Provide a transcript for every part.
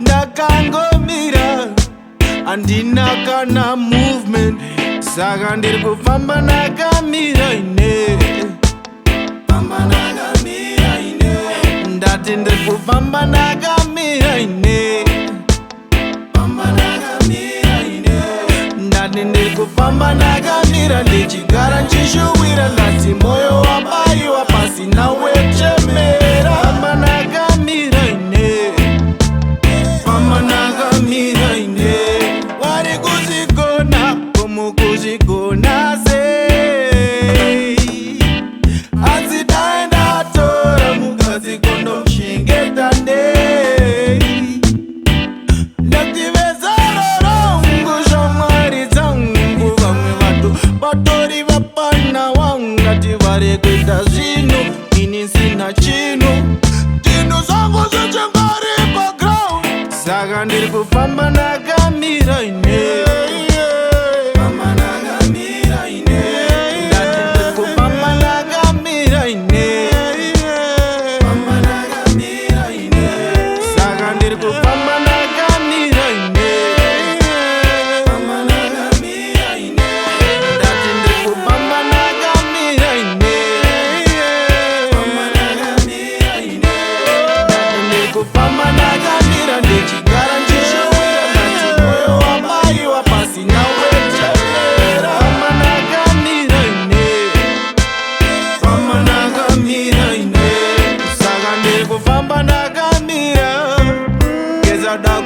Ndakangomira andina kana movement saka ndiri kufamba nakamira ine ndati ndiri kufamba nakamira ine ndati ndiri kufamba nakamira ndichigara nchishuwira ndati moyo wabayiwa pasina wechemera famba nakamira ine famba nakamira ine wari kuzigona komukuzigona sei asi daenda tora mukadzi kondomushengeta ndei ndativezarorongusha shamwari dzangu vamwe vatu vatori vapana wangati varekuita zvino ini sina chino tinhu zvangu zvichingari paground saka ndiri kufamba nakamira ine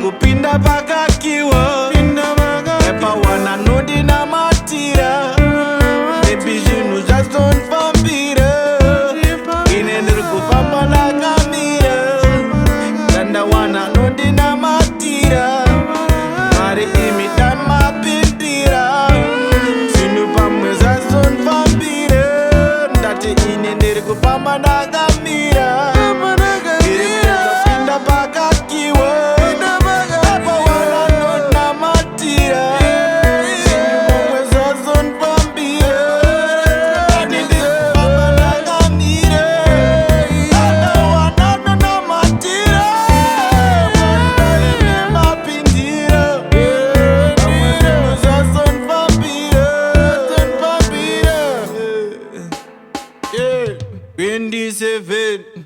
kupinda pakakiwa epa wana nodi na matira baby zvinhu zvazonfambira ine ndiri kufamba nakamira kanda wana nodi na matira mari imi dan mapindira zvinhu pamwe zvazonfambira ndati ine ndiri kufamba nakamira ndiri kupinda pakakiwa Windy 7